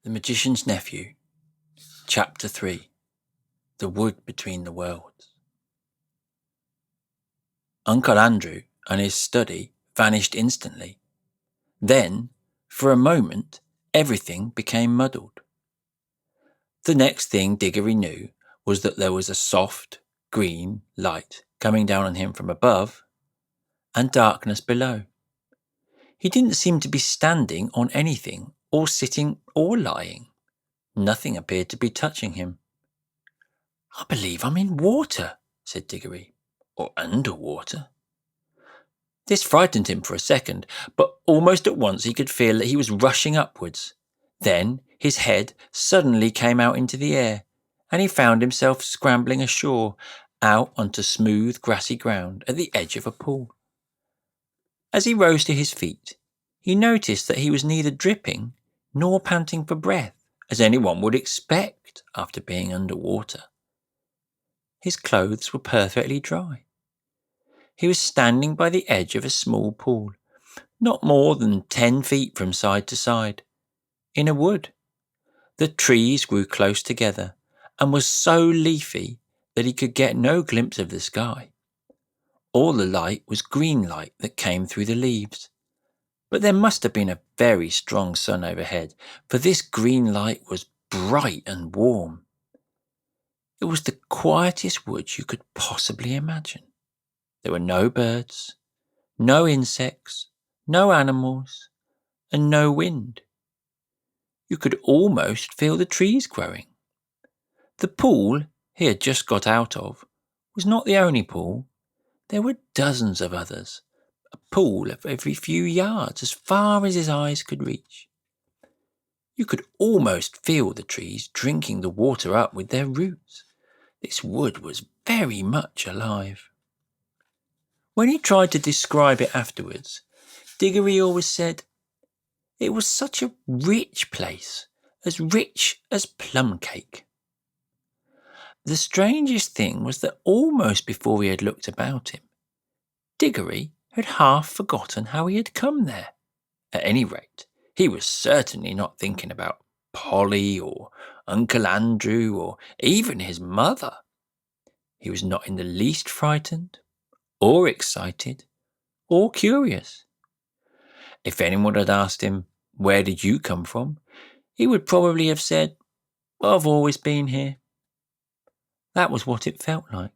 The Magician's Nephew, Chapter 3. The Wood Between the Worlds. Uncle Andrew and his study vanished instantly. Then, for a moment, everything became muddled. The next thing Diggory knew was that there was a soft, green light coming down on him from above and darkness below. He didn't seem to be standing on anything or sitting or lying. Nothing appeared to be touching him. "I believe I'm in water," said Diggory, "or underwater." This frightened him for a second, but almost at once he could feel that he was rushing upwards. Then his head suddenly came out into the air, and he found himself scrambling ashore, out onto smooth grassy ground at the edge of a pool. As he rose to his feet, he noticed that he was neither dripping nor panting for breath, as anyone would expect after being underwater. His clothes were perfectly dry. He was standing by the edge of a small pool, not more than 10 feet from side to side, in a wood. The trees grew close together and were so leafy that he could get no glimpse of the sky. All the light was green light that came through the leaves. But there must have been a very strong sun overhead, for this green light was bright and warm. It was the quietest wood you could possibly imagine. There were no birds, no insects, no animals, and no wind. You could almost feel the trees growing. The pool he had just got out of was not the only pool. There were dozens of others, a pool of every few yards as far as his eyes could reach. You could almost feel the trees drinking the water up with their roots. This wood was very much alive. When he tried to describe it afterwards, Diggory always said, "It was such a rich place, as rich as plum cake." The strangest thing was that almost before he had looked about him, Diggory had half forgotten how he had come there. At any rate, he was certainly not thinking about Polly or Uncle Andrew or even his mother. He was not in the least frightened or excited or curious. If anyone had asked him, "Where did you come from?" he would probably have said, "I've always been here." That was what it felt like,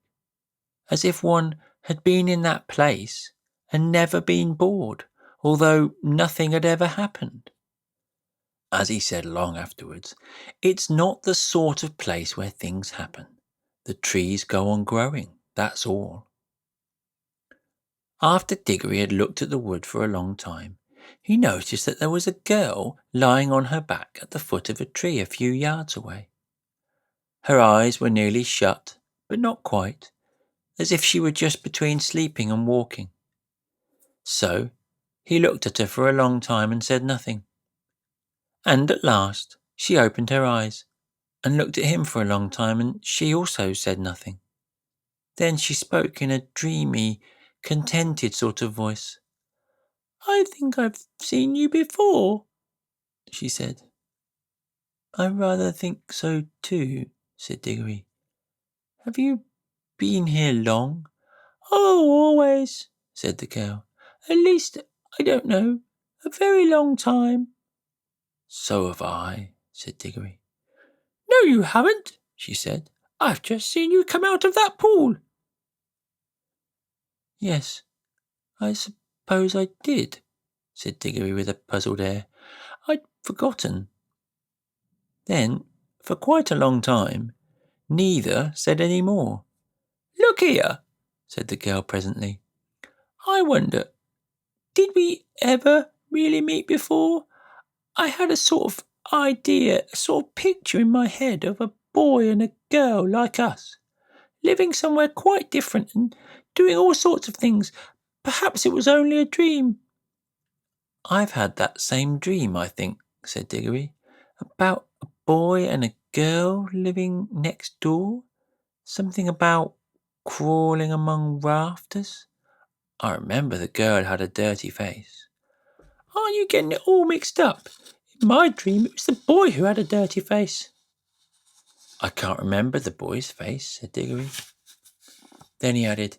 as if one had been in that place and never been bored, although nothing had ever happened. As he said long afterwards, it's not the sort of place where things happen. The trees go on growing, that's all. After Diggory had looked at the wood for a long time, he noticed that there was a girl lying on her back at the foot of a tree a few yards away. Her eyes were nearly shut, but not quite, as if she were just between sleeping and walking. So he looked at her for a long time and said nothing. And at last she opened her eyes and looked at him for a long time, and she also said nothing. Then she spoke in a dreamy, contented sort of voice. "I think I've seen you before," she said. "I rather think so too," said Diggory. "Have you been here long?" "Oh, always," said the girl. "At least, I don't know, a very long time." "So have I," said Diggory. "No, you haven't," she said. "I've just seen you come out of that pool." "Yes, I suppose I did," said Diggory with a puzzled air. "I'd forgotten." Then, for quite a long time, neither said any more. "Look here," said the girl presently. "I wonder, did we ever really meet before? I had a sort of idea, a sort of picture in my head of a boy and a girl like us, living somewhere quite different and doing all sorts of things. Perhaps it was only a dream." "I've had that same dream, I think," said Diggory, "about a boy and a girl living next door. Something about crawling among rafters. I remember the girl had a dirty face." "Aren't you getting it all mixed up? In my dream, it was the boy who had a dirty face. I can't remember the boy's face, said Diggory. Then he added,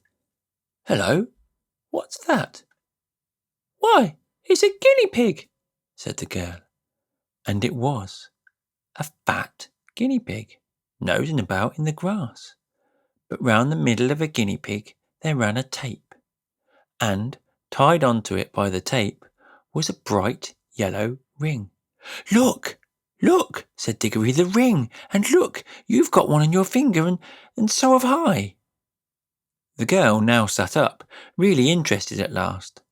Hello, what's that? Why, it's a guinea pig, said the girl. And it was a fat guinea pig, nosing about in the grass. But round the middle of a guinea pig there ran a tape, and tied onto it by the tape was a bright yellow ring. Look, look, said Diggory, the ring, and look, you've got one on your finger, and so have I. The girl now sat up, really interested at last.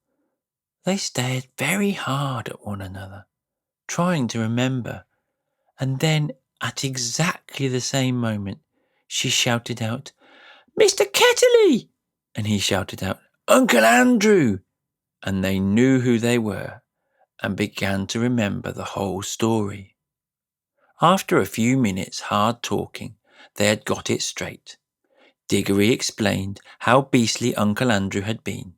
They stared very hard at one another, trying to remember, and then at exactly the same moment she shouted out, Mr. Ketterley! And he shouted out, Uncle Andrew! And they knew who they were and began to remember the whole story. After a few minutes hard talking, they had got it straight. Diggory explained how beastly Uncle Andrew had been.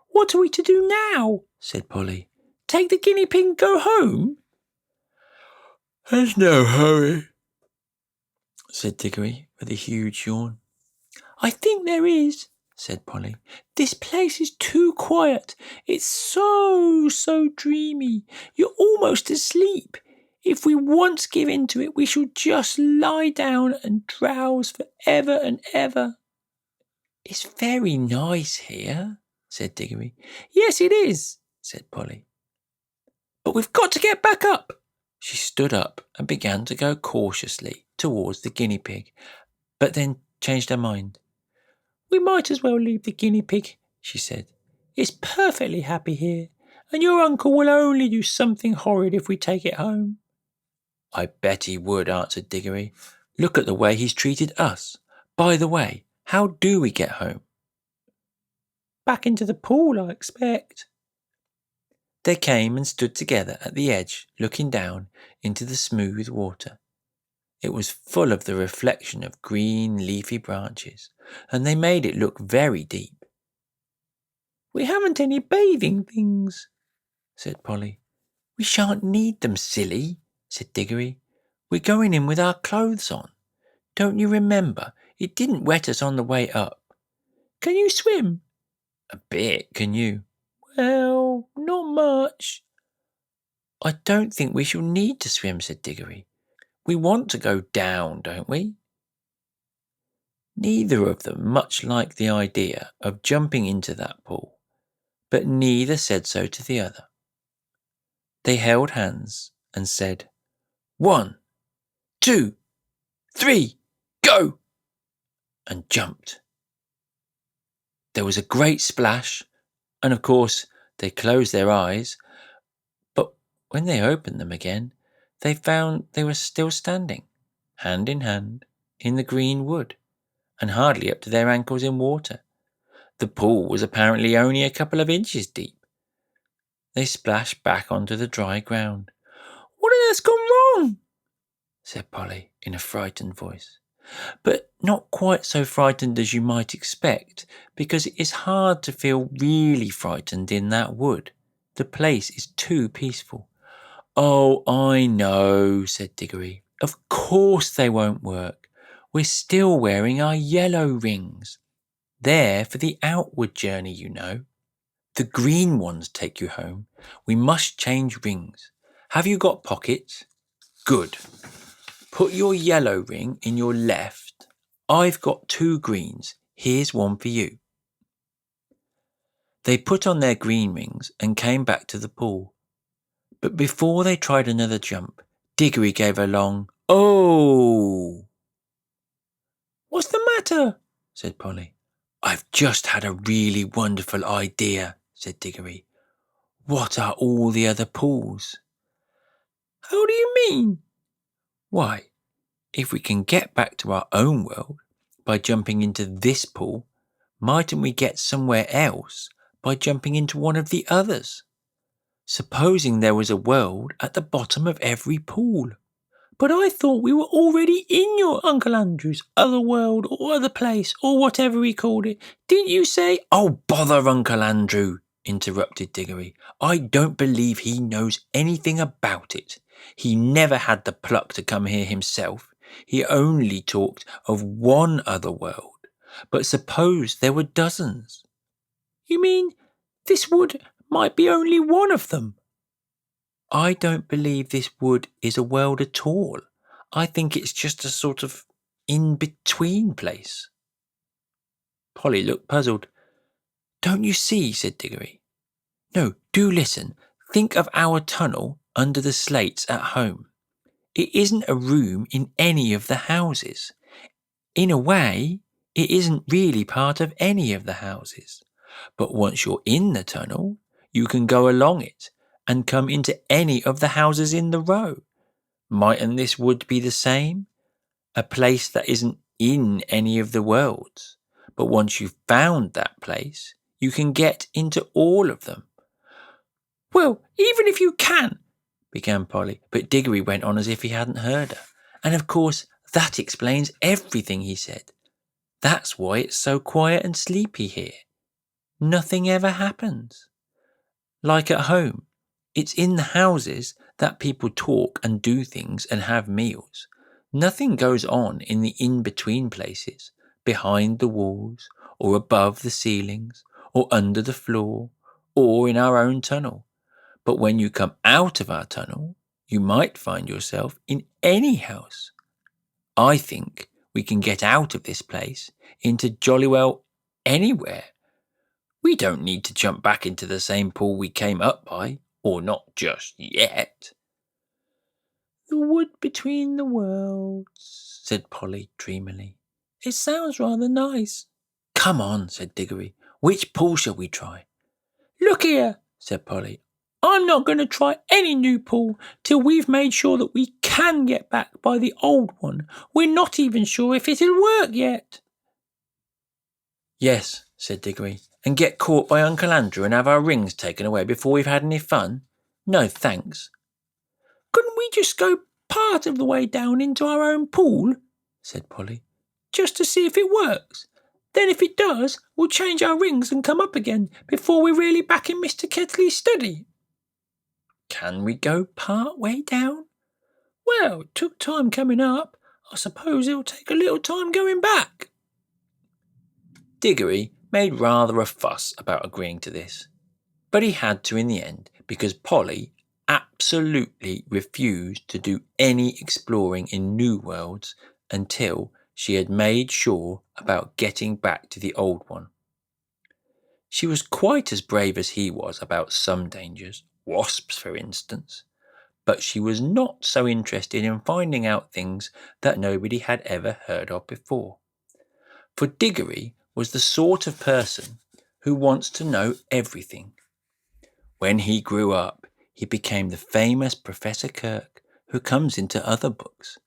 What are we to do now? Said Polly. Take the guinea pig and go home? There's no hurry, said Diggory with a huge yawn. I think there is, said Polly. This place is too quiet. It's so dreamy. You're almost asleep. If we once give in to it, we shall just lie down and drowse for ever and ever. It's very nice here, said Diggory. Yes, it is, said Polly. But we've got to get back up. She stood up and began to go cautiously towards the guinea pig, but then changed her mind. We might as well leave the guinea pig, she said. It's perfectly happy here, and your uncle will only do something horrid if we take it home. I bet he would, answered Diggory. Look at the way he's treated us. By the way, how do we get home? Back into the pool, I expect. They came and stood together at the edge, looking down into the smooth water. It was full of the reflection of green leafy branches, and they made it look very deep. We haven't any bathing things, said Polly. We shan't need them, silly, said Diggory. We're going in with our clothes on. Don't you remember? It didn't wet us on the way up. Can you swim? A bit, can you? Well, not much. I don't think we shall need to swim, said Diggory. We want to go down, don't we? Neither of them much liked the idea of jumping into that pool, but neither said so to the other. They held hands and said, 1, 2, 3, go! And jumped. There was a great splash, and of course they closed their eyes, but when they opened them again, they found they were still standing, hand in hand, in the green wood, and hardly up to their ankles in water. The pool was apparently only a couple of inches deep. They splashed back onto the dry ground. What on earth's gone wrong? Said Polly in a frightened voice. But not quite so frightened as you might expect, because it is hard to feel really frightened in that wood. The place is too peaceful. Oh, I know, said Diggory. Of course they won't work. We're still wearing our yellow rings. They're for the outward journey, you know. The green ones take you home. We must change rings. Have you got pockets? Good. Put your yellow ring in your left. I've got 2 greens. Here's one for you. They put on their green rings and came back to the pool. But before they tried another jump, Diggory gave a long, "Oh!" What's the matter? Said Polly. I've just had a really wonderful idea, said Diggory. What are all the other pools? How do you mean? Why, if we can get back to our own world by jumping into this pool, mightn't we get somewhere else by jumping into one of the others? Supposing there was a world at the bottom of every pool. But I thought we were already in your Uncle Andrew's other world or other place or whatever he called it. Didn't you say? Oh, bother Uncle Andrew, interrupted Diggory. "I don't believe he knows anything about it. He never had the pluck to come here himself. He only talked of one other world. But suppose there were dozens?" "You mean this wood might be only one of them?" "I don't believe this wood is a world at all. I think it's just a sort of in-between place." Polly looked puzzled. "Don't you see?" said Diggory. "No, do listen. Think of our tunnel under the slates at home. It isn't a room in any of the houses. In a way, it isn't really part of any of the houses. But once you're in the tunnel, you can go along it and come into any of the houses in the row. Mightn't this wood be the same? A place that isn't in any of the worlds. But once you've found that place, you can get into all of them." "Well, even if you can," began Polly, but Diggory went on as if he hadn't heard her. "And of course, that explains everything," he said. "That's why it's so quiet and sleepy here. Nothing ever happens. Like at home, it's in the houses that people talk and do things and have meals. Nothing goes on in the in-between places, behind the walls, or above the ceilings, or under the floor, or in our own tunnel. But when you come out of our tunnel, you might find yourself in any house. I think we can get out of this place into jolly well anywhere. We don't need to jump back into the same pool we came up by, or not just yet." "The wood between the worlds," said Polly dreamily. "It sounds rather nice." "Come on," said Diggory. "Which pool shall we try?" "Look here," said Polly. "I'm not going to try any new pool till we've made sure that we can get back by the old one. We're not even sure if it'll work yet." "Yes," said Diggory, "and get caught by Uncle Andrew and have our rings taken away before we've had any fun? No, thanks." "Couldn't we just go part of the way down into our own pool?" said Polly, "just to see if it works. Then if it does, we'll change our rings and come up again before we're really back in Mr. Ketley's study." "Can we go part way down?" "Well, it took time coming up. I suppose it'll take a little time going back." Diggory made rather a fuss about agreeing to this, but he had to in the end because Polly absolutely refused to do any exploring in new worlds until she had made sure about getting back to the old one. She was quite as brave as he was about some dangers, wasps for instance, but she was not so interested in finding out things that nobody had ever heard of before. For Diggory was the sort of person who wants to know everything. When he grew up, he became the famous Professor Kirk who comes into other books.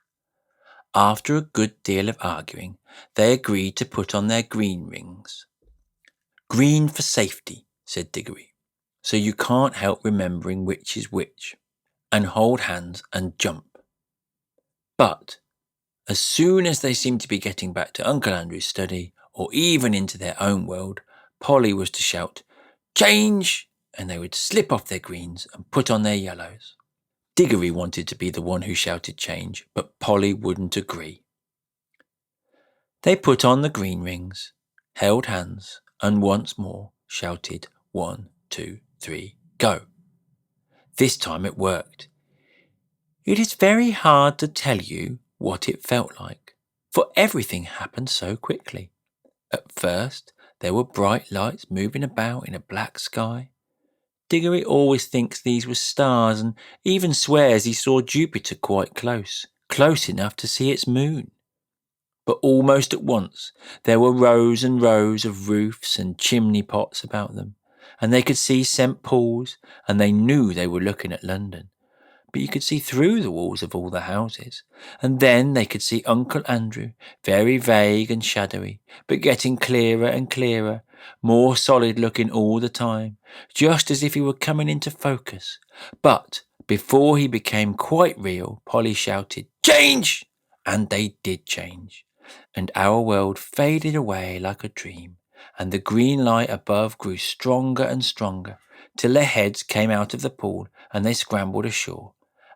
After a good deal of arguing, they agreed to put on their green rings. "Green for safety," said Diggory, "so you can't help remembering which is which, and hold hands and jump." But as soon as they seemed to be getting back to Uncle Andrew's study, or even into their own world, Polly was to shout, "Change!" and they would slip off their greens and put on their yellows. Diggory wanted to be the one who shouted change, but Polly wouldn't agree. They put on the green rings, held hands, and once more shouted 1, 2, 3, go. This time it worked. It is very hard to tell you what it felt like, for everything happened so quickly. At first, there were bright lights moving about in a black sky. Diggory always thinks these were stars and even swears he saw Jupiter quite close enough to see its moon. But almost at once, there were rows and rows of roofs and chimney pots about them, and they could see St. Paul's, and they knew they were looking at London. But you could see through the walls of all the houses, and then they could see Uncle Andrew, very vague and shadowy, but getting clearer and clearer, more solid looking all the time, just as if he were coming into focus. But before he became quite real, Polly shouted, "Change!" And they did change, and our world faded away like a dream, and the green light above grew stronger and stronger, till their heads came out of the pool and they scrambled ashore,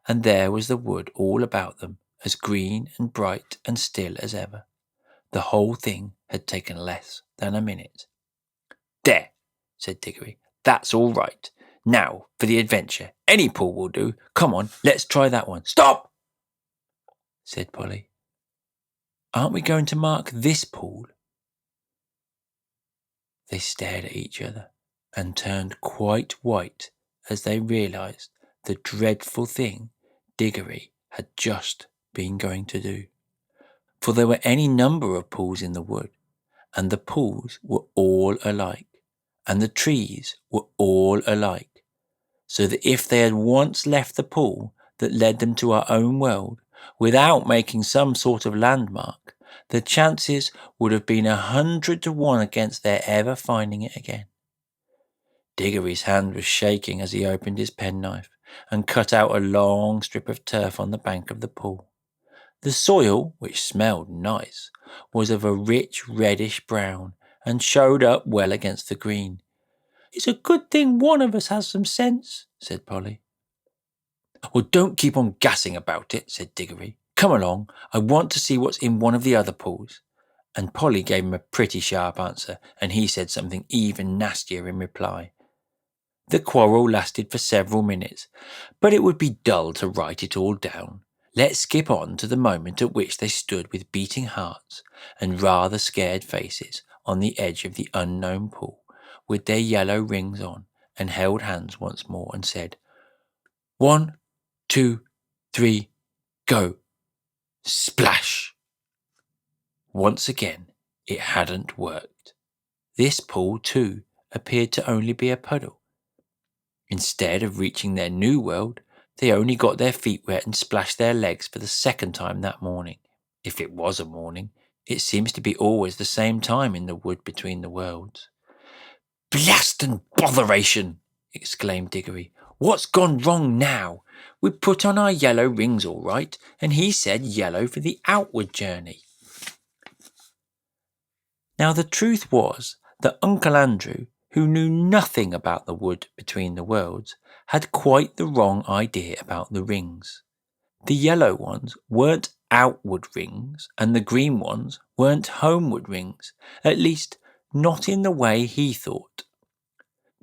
and there was the wood all about them, as green and bright and still as ever. The whole thing had taken less than a minute. "There," said Diggory, "that's all right. Now for the adventure. Any pool will do. Come on, let's try that one." "Stop!" said Polly. "Aren't we going to mark this pool?" They stared at each other and turned quite white as they realized the dreadful thing Diggory had just been going to do. For there were any number of pools in the wood, and the pools were all alike, and the trees were all alike, so that if they had once left the pool that led them to our own world without making some sort of landmark, the chances would have been 100 to 1 against their ever finding it again. Diggory's hand was shaking as he opened his penknife and cut out a long strip of turf on the bank of the pool. The soil, which smelled nice, was of a rich reddish brown and showed up well against the green. "It's a good thing one of us has some sense," said Polly. "Well, don't keep on gassing about it," said Diggory. "Come along, I want to see what's in one of the other pools." And Polly gave him a pretty sharp answer, and he said something even nastier in reply. The quarrel lasted for several minutes, but it would be dull to write it all down. Let's skip on to the moment at which they stood with beating hearts and rather scared faces on the edge of the unknown pool, with their yellow rings on, and held hands once more and said, "1, 2, 3, go!" Splash! Once again, it hadn't worked. This pool, too, appeared to only be a puddle. Instead of reaching their new world, they only got their feet wet and splashed their legs for the second time that morning. If it was a morning, it seems to be always the same time in the wood between the worlds. "Blast and botheration!" exclaimed Diggory. "What's gone wrong now? We put on our yellow rings all right, and he said yellow for the outward journey." Now the truth was that Uncle Andrew, who knew nothing about the wood between the worlds, had quite the wrong idea about the rings. The yellow ones weren't outward rings, and the green ones weren't homeward rings, at least not in the way he thought.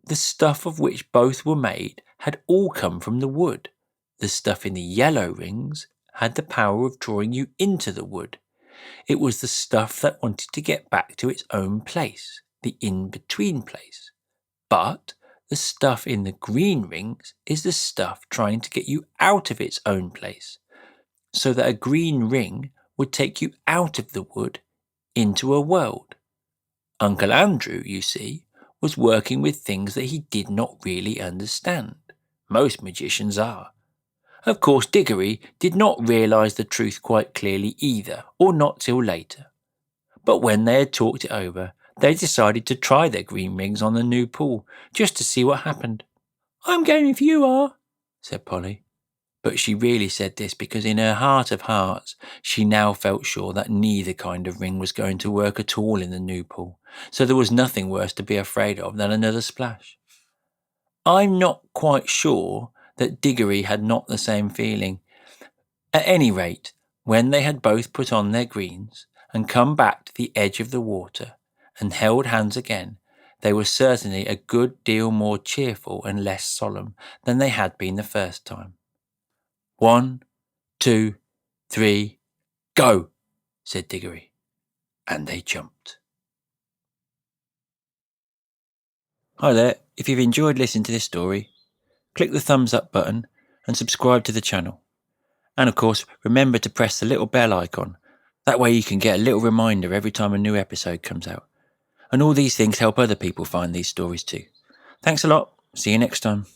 The stuff of which both were made had all come from the wood. The stuff in the yellow rings had the power of drawing you into the wood. It was the stuff that wanted to get back to its own place, the in-between place. But the stuff in the green rings is the stuff trying to get you out of its own place, so that a green ring would take you out of the wood into a world. Uncle Andrew, you see, was working with things that he did not really understand. Most magicians are. Of course, Diggory did not realize the truth quite clearly either, or not till later. But when they had talked it over, they decided to try their green rings on the new pool, just to see what happened. "I'm game if you are," said Polly. But she really said this because in her heart of hearts, she now felt sure that neither kind of ring was going to work at all in the new pool, so there was nothing worse to be afraid of than another splash. I'm not quite sure that Diggory had not the same feeling. At any rate, when they had both put on their greens and come back to the edge of the water and held hands again, they were certainly a good deal more cheerful and less solemn than they had been the first time. 1, 2, 3, go, said Diggory, and they jumped. Hi there, if you've enjoyed listening to this story, click the thumbs up button and subscribe to the channel. And of course, remember to press the little bell icon. That way you can get a little reminder every time a new episode comes out. And all these things help other people find these stories too. Thanks a lot. See you next time.